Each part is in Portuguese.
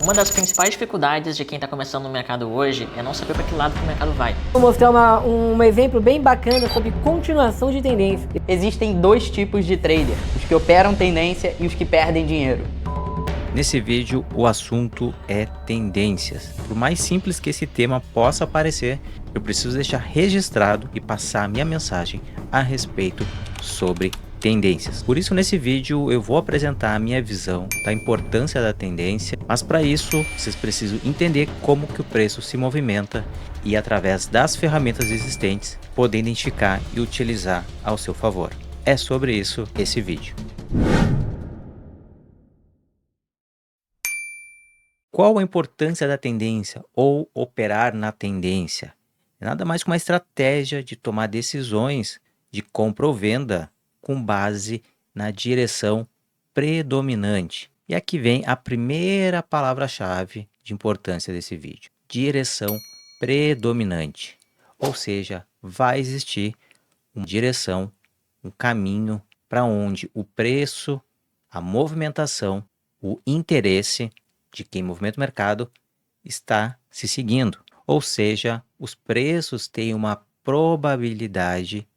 Uma das principais dificuldades de quem está começando no mercado hoje é não saber para que lado que o mercado vai. Vou mostrar um exemplo bem bacana sobre continuação de tendência. Existem dois tipos de trader, os que operam tendência e os que perdem dinheiro. Nesse vídeo, o assunto é tendências. Por mais simples que esse tema possa parecer, eu preciso deixar registrado e passar a minha mensagem a respeito sobre tendências. Por isso, nesse vídeo, eu vou apresentar a minha visão da importância da tendência, mas para isso, vocês precisam entender como que o preço se movimenta e, através das ferramentas existentes, poder identificar e utilizar ao seu favor. É sobre isso esse vídeo. Qual a importância da tendência ou operar na tendência? É nada mais que uma estratégia de tomar decisões de compra ou venda com base na direção predominante. E aqui vem a primeira palavra-chave de importância desse vídeo: direção predominante. Ou seja, vai existir uma direção, um caminho para onde o preço, a movimentação, o interesse de quem movimenta o mercado está se seguindo. Ou seja, os preços têm uma probabilidade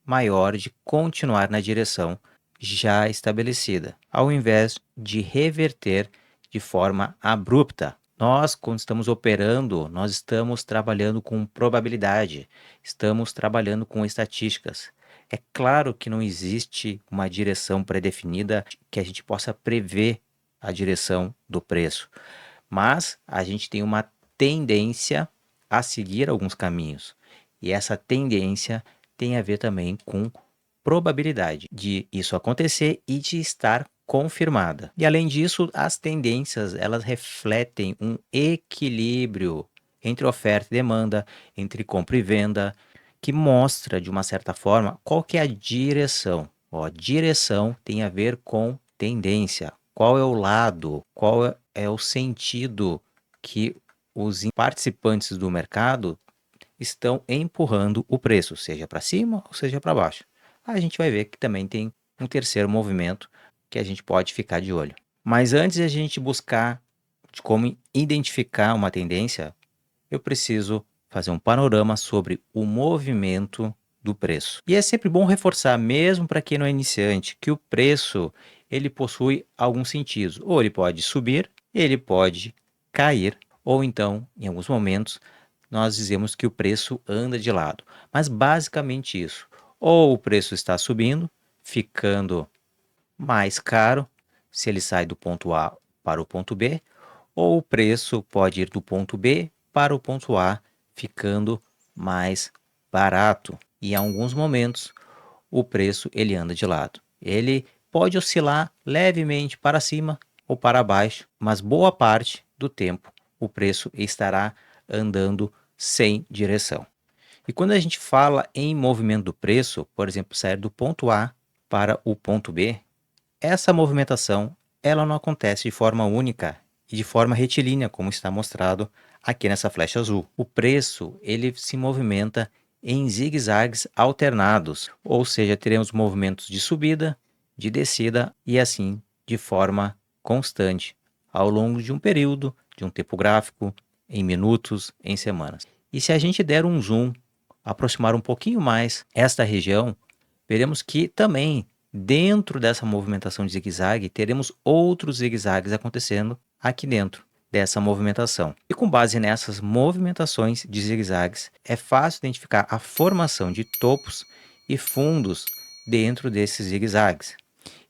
maior de continuar na direção já estabelecida, ao invés de reverter de forma abrupta. Nós, quando estamos operando, nós estamos trabalhando com probabilidade, estamos trabalhando com estatísticas. É claro que não existe uma direção pré-definida que a gente possa prever a direção do preço, mas a gente tem uma tendência a seguir alguns caminhos, e essa tendência tem a ver também com probabilidade de isso acontecer e de estar confirmada. E além disso, as tendências, elas refletem um equilíbrio entre oferta e demanda, entre compra e venda, que mostra de uma certa forma qual que é a direção. Direção tem a ver com tendência. Qual é o lado, qual é o sentido que os participantes do mercado estão empurrando o preço, seja para cima ou seja para baixo. A gente vai ver que também tem um terceiro movimento que a gente pode ficar de olho. Mas antes de a gente buscar de como identificar uma tendência, eu preciso fazer um panorama sobre o movimento do preço. E é sempre bom reforçar, mesmo para quem não é iniciante, que o preço ele possui alguns sentidos. Ou ele pode subir, ele pode cair, ou então, em alguns momentos, nós dizemos que o preço anda de lado. Mas basicamente isso. Ou o preço está subindo, ficando mais caro, se ele sai do ponto A para o ponto B, ou o preço pode ir do ponto B para o ponto A, ficando mais barato. E em alguns momentos, o preço ele anda de lado. Ele pode oscilar levemente para cima ou para baixo, mas boa parte do tempo o preço estará andando sem direção. E quando a gente fala em movimento do preço, por exemplo, sair do ponto A para o ponto B, essa movimentação ela não acontece de forma única e de forma retilínea, como está mostrado aqui nessa flecha azul. O preço ele se movimenta em zigue-zagues alternados, ou seja, teremos movimentos de subida, de descida e assim de forma constante ao longo de um período, de um tempo gráfico, em minutos, em semanas. E se a gente der um zoom, aproximar um pouquinho mais esta região, veremos que também dentro dessa movimentação de zigue-zague teremos outros zigue-zagues acontecendo aqui dentro dessa movimentação. E com base nessas movimentações de zigue-zagues, é fácil identificar a formação de topos e fundos dentro desses zigue-zagues.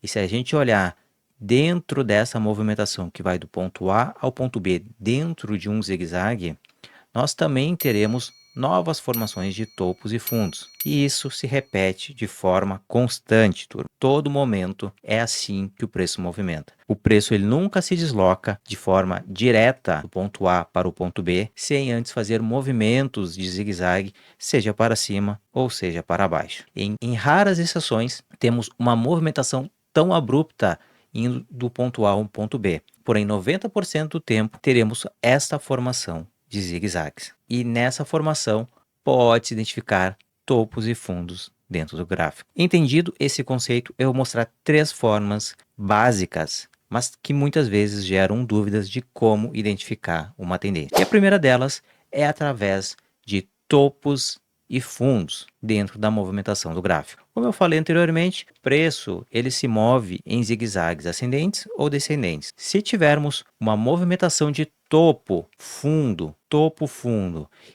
E se a gente olhar dentro dessa movimentação que vai do ponto A ao ponto B dentro de um zigue-zague, nós também teremos novas formações de topos e fundos. E isso se repete de forma constante, turma. Todo momento é assim que o preço movimenta. O preço ele nunca se desloca de forma direta do ponto A para o ponto B, sem antes fazer movimentos de zigue-zague, seja para cima ou seja para baixo. Em raras exceções, temos uma movimentação tão abrupta indo do ponto A ao ponto B. Porém, 90% do tempo teremos esta formação de zigue-zagues. E nessa formação pode-se identificar topos e fundos dentro do gráfico. Entendido esse conceito, eu vou mostrar três formas básicas mas que muitas vezes geram dúvidas de como identificar uma tendência. E a primeira delas é através de topos e fundos dentro da movimentação do gráfico. Como eu falei anteriormente, o preço ele se move em zigue-zagues ascendentes ou descendentes. Se tivermos uma movimentação de topo, fundo,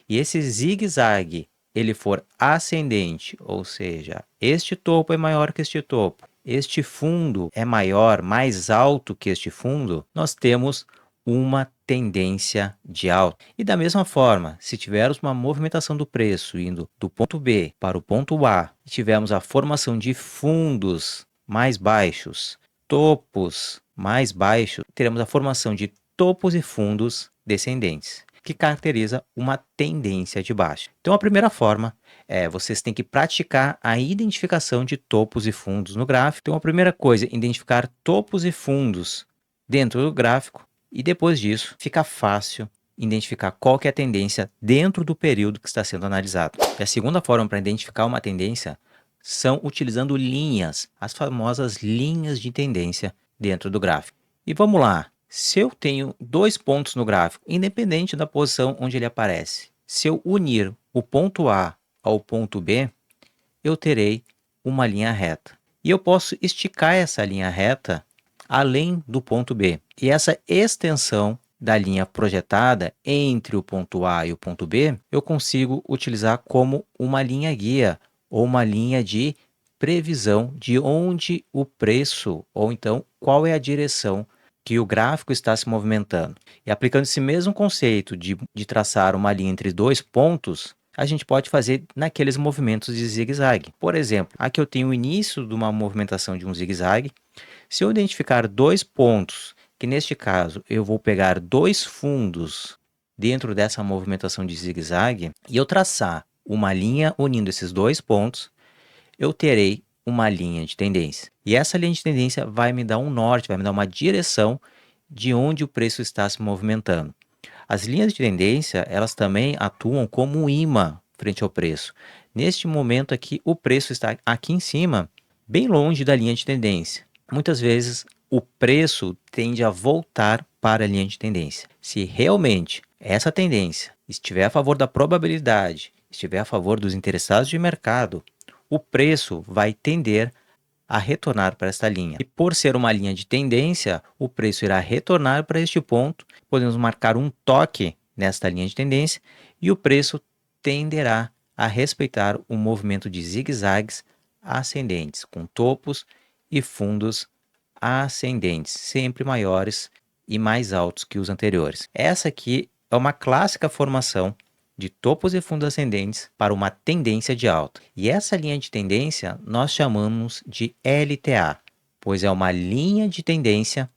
e esse zigue-zague ele for ascendente, ou seja, este topo é maior que este topo, este fundo é maior, mais alto que este fundo, nós temos uma tendência de alta. E da mesma forma, se tivermos uma movimentação do preço indo do ponto B para o ponto A, e tivermos a formação de fundos mais baixos, topos mais baixos, teremos a formação de topos e fundos descendentes, que caracteriza uma tendência de baixa. Então a primeira forma é vocês têm que praticar a identificação de topos e fundos no gráfico. Então a primeira coisa é identificar topos e fundos dentro do gráfico e depois disso fica fácil identificar qual que é a tendência dentro do período que está sendo analisado. E a segunda forma para identificar uma tendência são utilizando linhas, as famosas linhas de tendência dentro do gráfico. E vamos lá, se eu tenho dois pontos no gráfico, independente da posição onde ele aparece, se eu unir o ponto A ao ponto B, eu terei uma linha reta. E eu posso esticar essa linha reta além do ponto B. E essa extensão da linha projetada entre o ponto A e o ponto B, eu consigo utilizar como uma linha guia ou uma linha de previsão de onde o preço, ou então qual é a direção que o gráfico está se movimentando. E aplicando esse mesmo conceito de traçar uma linha entre dois pontos, a gente pode fazer naqueles movimentos de zigue-zague. Por exemplo, aqui eu tenho o início de uma movimentação de um zigue-zague. Se eu identificar dois pontos, que neste caso eu vou pegar dois fundos dentro dessa movimentação de zigue-zague, e eu traçar uma linha unindo esses dois pontos, eu terei uma linha de tendência. E essa linha de tendência vai me dar um norte, vai me dar uma direção de onde o preço está se movimentando. As linhas de tendência, elas também atuam como um imã frente ao preço. Neste momento aqui, o preço está aqui em cima, bem longe da linha de tendência. Muitas vezes, o preço tende a voltar para a linha de tendência. Se realmente essa tendência estiver a favor da probabilidade, estiver a favor dos interessados de mercado, o preço vai tender a retornar para esta linha. E por ser uma linha de tendência, o preço irá retornar para este ponto. Podemos marcar um toque nesta linha de tendência e o preço tenderá a respeitar o movimento de zigue-zagues ascendentes, com topos e fundos ascendentes, sempre maiores e mais altos que os anteriores. Essa aqui é uma clássica formação de topos e fundos ascendentes para uma tendência de alta. E essa linha de tendência nós chamamos de LTA, pois é uma linha de tendência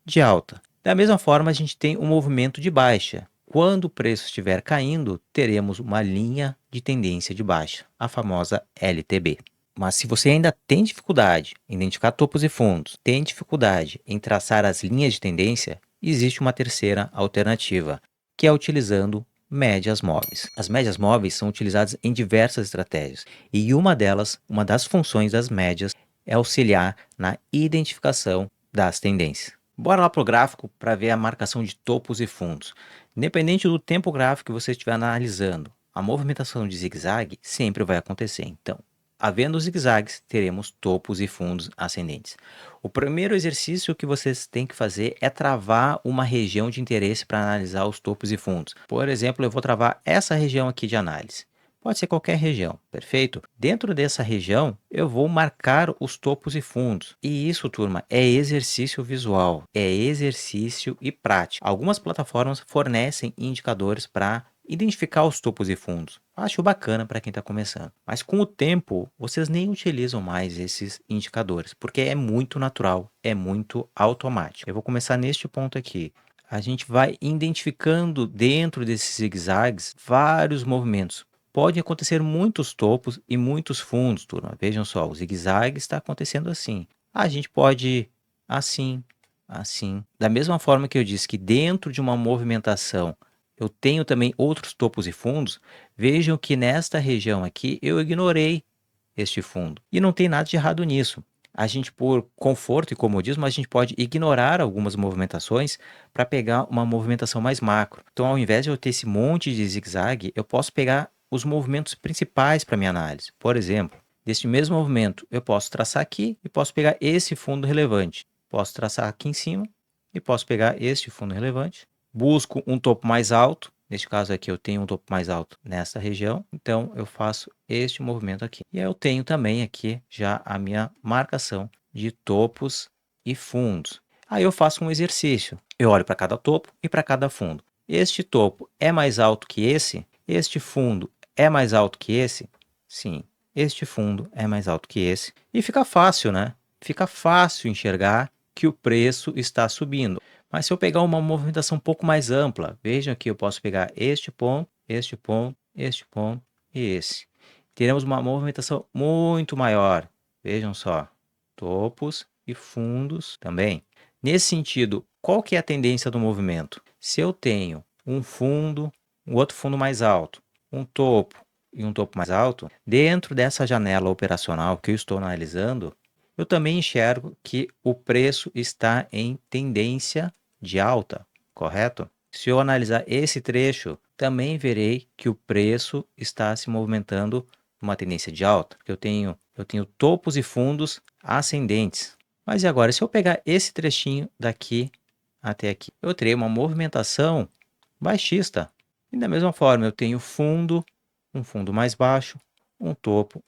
de alta. Da mesma forma, a gente tem um movimento de baixa. Quando o preço estiver caindo, teremos uma linha de tendência de baixa, a famosa LTB. Mas se você ainda tem dificuldade em identificar topos e fundos, tem dificuldade em traçar as linhas de tendência, existe uma terceira alternativa, que é utilizando médias móveis. As médias móveis são utilizadas em diversas estratégias e uma das funções das médias é auxiliar na identificação das tendências. Bora lá para o gráfico para ver a marcação de topos e fundos. Independente do tempo gráfico que você estiver analisando, a movimentação de zigue-zague sempre vai acontecer. Então, havendo zigue-zagues, teremos topos e fundos ascendentes. O primeiro exercício que vocês têm que fazer é travar uma região de interesse para analisar os topos e fundos. Por exemplo, eu vou travar essa região aqui de análise. Pode ser qualquer região, perfeito? Dentro dessa região, eu vou marcar os topos e fundos. E isso, turma, é exercício visual, é exercício e prática. Algumas plataformas fornecem indicadores para identificar os topos e fundos. Acho bacana para quem está começando. Mas com o tempo, vocês nem utilizam mais esses indicadores, porque é muito natural, é muito automático. Eu vou começar neste ponto aqui. A gente vai identificando dentro desses zigue-zagues vários movimentos. Pode acontecer muitos topos e muitos fundos, turma. Vejam só, o zigue-zague está acontecendo assim. A gente pode ir assim, assim. Da mesma forma que eu disse que dentro de uma movimentação eu tenho também outros topos e fundos, vejam que nesta região aqui eu ignorei este fundo. E não tem nada de errado nisso. a gente, por conforto e comodismo, a gente pode ignorar algumas movimentações para pegar uma movimentação mais macro. Então, ao invés de eu ter esse monte de zigue-zague, eu posso pegar os movimentos principais para minha análise. Por exemplo, desse mesmo movimento, eu posso traçar aqui e posso pegar esse fundo relevante. Posso traçar aqui em cima e posso pegar este fundo relevante. Busco um topo mais alto. Neste caso aqui eu tenho um topo mais alto nessa região, então eu faço este movimento aqui. E aí eu tenho também aqui já a minha marcação de topos e fundos. Aí eu faço um exercício. Eu olho para cada topo e para cada fundo. Este topo é mais alto que esse? Este fundo é mais alto que esse? Sim, este fundo é mais alto que esse. E fica fácil, né? Fica fácil enxergar que o preço está subindo. Mas se eu pegar uma movimentação um pouco mais ampla, vejam que eu posso pegar este ponto, este ponto, este ponto e esse. Teremos uma movimentação muito maior. Vejam só, topos e fundos também. Nesse sentido, qual que é a tendência do movimento? Se eu tenho um fundo, um outro fundo mais alto, um topo e um topo mais alto, dentro dessa janela operacional que eu estou analisando, eu também enxergo que o preço está em tendência de alta, correto? Se eu analisar esse trecho, também verei que o preço está se movimentando numa tendência de alta, porque eu tenho topos e fundos ascendentes. Mas e agora, se eu pegar esse trechinho daqui até aqui, eu terei uma movimentação baixista. E da mesma forma, eu tenho fundo, um fundo mais baixo, um topo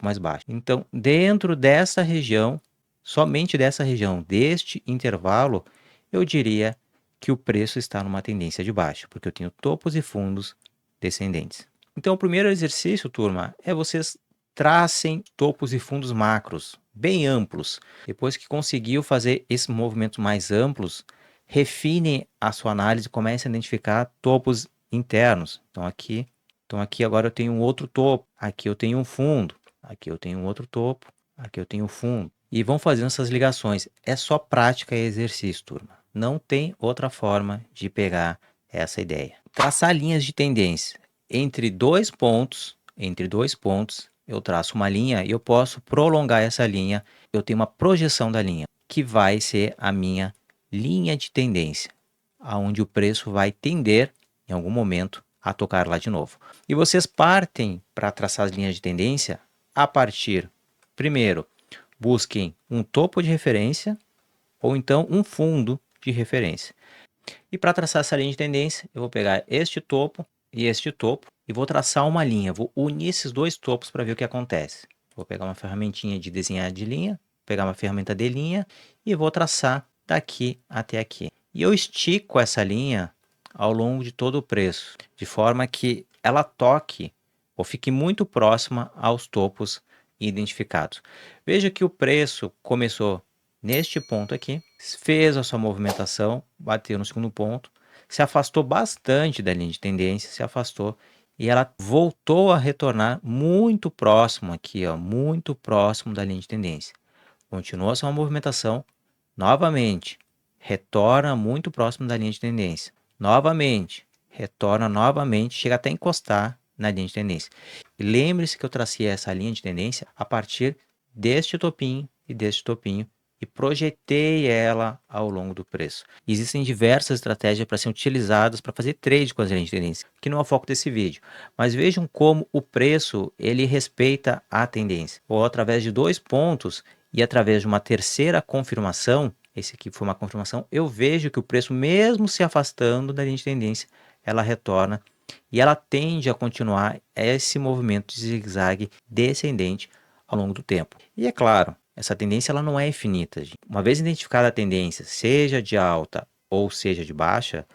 mais baixo. Então, dentro dessa região, somente dessa região, deste intervalo, eu diria que o preço está numa tendência de baixa, porque eu tenho topos e fundos descendentes. Então, o primeiro exercício, turma, é vocês tracem topos e fundos macros, bem amplos. Depois que conseguiu fazer esses movimentos mais amplos, refine a sua análise, comece a identificar topos internos. Então aqui agora eu tenho um outro topo, aqui eu tenho um fundo, aqui eu tenho um outro topo, aqui eu tenho um fundo. E vão fazendo essas ligações. É só prática e exercício, turma. Não tem outra forma de pegar essa ideia. Traçar linhas de tendência. Entre dois pontos, eu traço uma linha e eu posso prolongar essa linha. Eu tenho uma projeção da linha, que vai ser a minha linha de tendência, aonde o preço vai tender, em algum momento, a tocar lá de novo. E vocês partem para traçar as linhas de tendência a partir, primeiro, busquem um topo de referência ou então um fundo de referência. E para traçar essa linha de tendência, eu vou pegar este topo e vou traçar uma linha. Vou unir esses dois topos para ver o que acontece. Vou pegar uma ferramentinha de desenhar de linha, pegar uma ferramenta de linha e vou traçar daqui até aqui. E eu estico essa linha ao longo de todo o preço, de forma que ela toque ou fique muito próxima aos topos identificados. Veja que o preço começou neste ponto aqui, fez a sua movimentação, bateu no segundo ponto, se afastou bastante da linha de tendência, se afastou e ela voltou a retornar muito próximo aqui, ó, muito próximo da linha de tendência. Continua a sua movimentação, novamente, retorna muito próximo da linha de tendência. Novamente, retorna novamente, chega até encostar na linha de tendência. E lembre-se que eu tracei essa linha de tendência a partir deste topinho e deste topinho e projetei ela ao longo do preço. Existem diversas estratégias para serem utilizadas para fazer trade com as linhas de tendência, que não é o foco desse vídeo. Mas vejam como o preço ele respeita a tendência. Ou através de dois pontos e através de uma terceira confirmação, esse aqui foi uma confirmação, eu vejo que o preço, mesmo se afastando da linha de tendência, ela retorna e ela tende a continuar esse movimento de zigue-zague descendente ao longo do tempo. E é claro, essa tendência ela não é infinita. Uma vez identificada a tendência, seja de alta ou seja de baixa,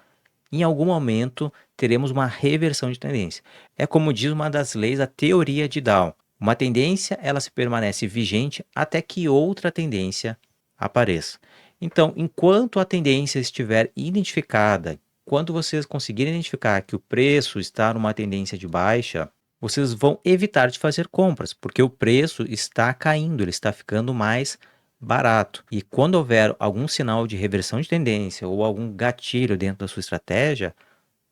em algum momento teremos uma reversão de tendência. É como diz uma das leis, a teoria de Dow. Uma tendência ela se permanece vigente até que outra tendência apareça. Então, enquanto a tendência estiver identificada, quando vocês conseguirem identificar que o preço está numa tendência de baixa, vocês vão evitar de fazer compras, porque o preço está caindo, ele está ficando mais barato. E quando houver algum sinal de reversão de tendência ou algum gatilho dentro da sua estratégia,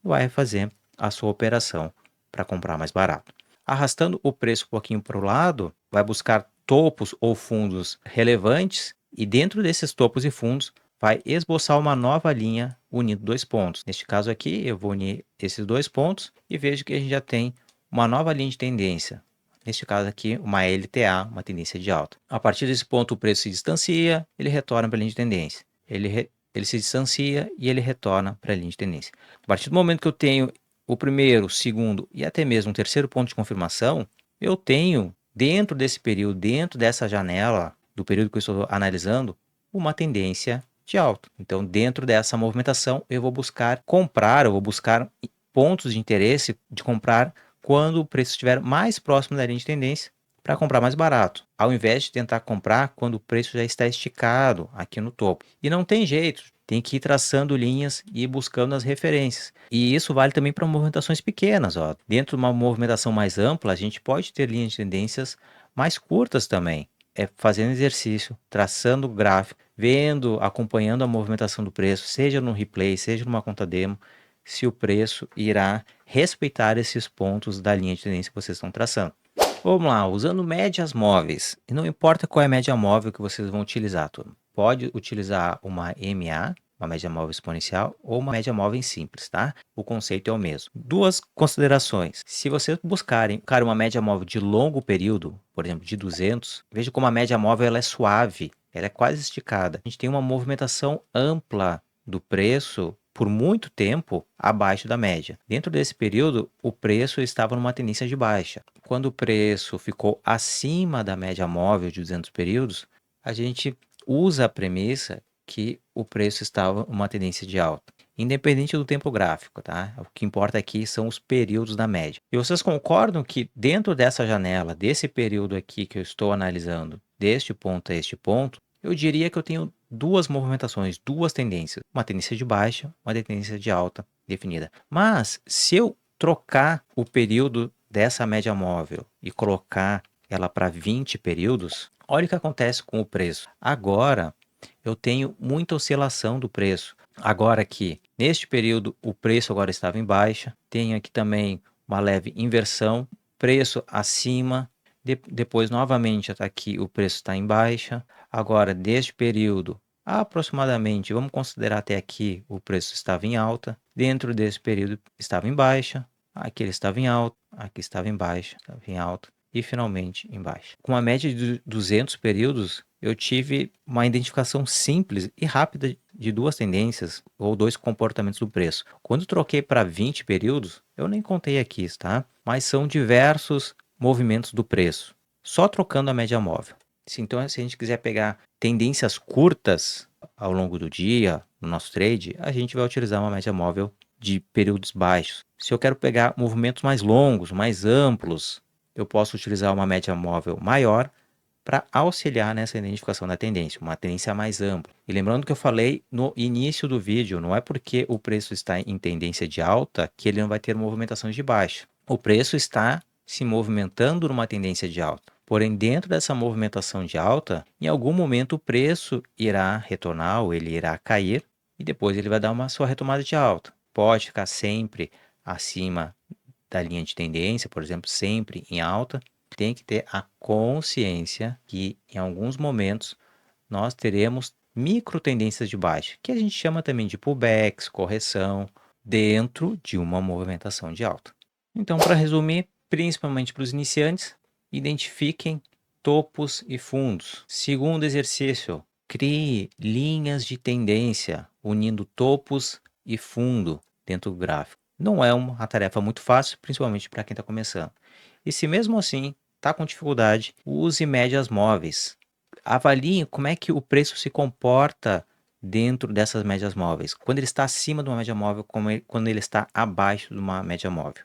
vai fazer a sua operação para comprar mais barato. Arrastando o preço um pouquinho para o lado, vai buscar topos ou fundos relevantes e dentro desses topos e fundos vai esboçar uma nova linha unindo dois pontos. Neste caso aqui, eu vou unir esses dois pontos e vejo que a gente já tem uma nova linha de tendência. Neste caso aqui, uma LTA, uma tendência de alta. A partir desse ponto, o preço se distancia, ele retorna para a linha de tendência. Ele se distancia e ele retorna para a linha de tendência. A partir do momento que eu tenho o primeiro, o segundo e até mesmo o terceiro ponto de confirmação, eu tenho, dentro desse período, dentro dessa janela do período que eu estou analisando, uma tendência de alta. Então, dentro dessa movimentação, eu vou buscar comprar, eu vou buscar pontos de interesse de comprar quando o preço estiver mais próximo da linha de tendência para comprar mais barato, ao invés de tentar comprar quando o preço já está esticado aqui no topo. E não tem jeito, tem que ir traçando linhas e ir buscando as referências. E isso vale também para movimentações pequenas. Ó. Dentro de uma movimentação mais ampla, a gente pode ter linhas de tendências mais curtas também. É fazendo exercício, traçando o gráfico, vendo, acompanhando a movimentação do preço, seja no replay, seja numa conta demo, se o preço irá respeitar esses pontos da linha de tendência que vocês estão traçando. Vamos lá, usando médias móveis. E não importa qual é a média móvel que vocês vão utilizar, turma. Pode utilizar uma MA, uma média móvel exponencial, ou uma média móvel simples, tá? O conceito é o mesmo. Duas considerações. Se vocês buscarem uma média móvel de longo período, por exemplo, de 200, veja como a média móvel ela é suave, ela é quase esticada. A gente tem uma movimentação ampla do preço por muito tempo abaixo da média. Dentro desse período, o preço estava numa tendência de baixa. Quando o preço ficou acima da média móvel de 200 períodos, a gente usa a premissa que o preço estava numa tendência de alta, independente do tempo gráfico, tá? O que importa aqui são os períodos da média. E vocês concordam que dentro dessa janela, desse período aqui que eu estou analisando, deste ponto a este ponto, eu diria que eu tenho duas movimentações, duas tendências, uma tendência de baixa, uma tendência de alta definida. Mas se eu trocar o período dessa média móvel e colocar ela para 20 períodos, olha o que acontece com o preço. Agora eu tenho muita oscilação do preço. Agora aqui, neste período, o preço agora estava em baixa. Tenho aqui também uma leve inversão, preço acima. Depois, novamente, aqui o preço está em baixa. Agora, deste período, aproximadamente, vamos considerar até aqui, o preço estava em alta. Dentro desse período, estava em baixa. Aqui ele estava em alta, aqui estava em baixa, estava em alta. E finalmente em baixa. Com uma média de 200 períodos, eu tive uma identificação simples e rápida de duas tendências ou dois comportamentos do preço. Quando troquei para 20 períodos, eu nem contei aqui, tá? Mas são diversos movimentos do preço, só trocando a média móvel. Então, se a gente quiser pegar tendências curtas ao longo do dia, no nosso trade, a gente vai utilizar uma média móvel de períodos baixos. Se eu quero pegar movimentos mais longos, mais amplos, eu posso utilizar uma média móvel maior para auxiliar nessa identificação da tendência, uma tendência mais ampla. E lembrando que eu falei no início do vídeo, não é porque o preço está em tendência de alta que ele não vai ter movimentações de baixa. O preço está se movimentando numa tendência de alta. Porém, dentro dessa movimentação de alta, em algum momento o preço irá retornar ou ele irá cair e depois ele vai dar uma sua retomada de alta. Pode ficar sempre acima da linha de tendência, por exemplo, sempre em alta. Tem que ter a consciência que em alguns momentos nós teremos micro tendências de baixa, que a gente chama também de pullbacks, correção, dentro de uma movimentação de alta. Então, para resumir, principalmente para os iniciantes, identifiquem topos e fundos. Segundo exercício, crie linhas de tendência unindo topos e fundo dentro do gráfico. Não é uma tarefa muito fácil, principalmente para quem está começando. E se mesmo assim está com dificuldade, use médias móveis. Avalie como é que o preço se comporta dentro dessas médias móveis. Quando ele está acima de uma média móvel, quando ele está abaixo de uma média móvel.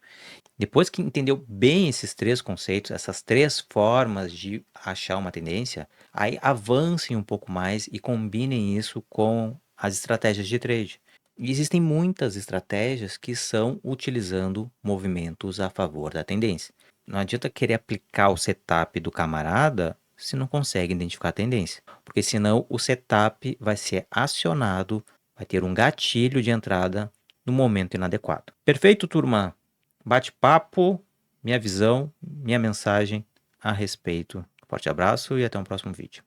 Depois que entendeu bem esses três conceitos, essas três formas de achar uma tendência, aí avancem um pouco mais e combinem isso com as estratégias de trade. E existem muitas estratégias que são utilizando movimentos a favor da tendência. Não adianta querer aplicar o setup do camarada se não consegue identificar a tendência, porque senão o setup vai ser acionado, vai ter um gatilho de entrada no momento inadequado. Perfeito, turma? Bate-papo, minha visão, minha mensagem a respeito Forte abraço e até um próximo vídeo.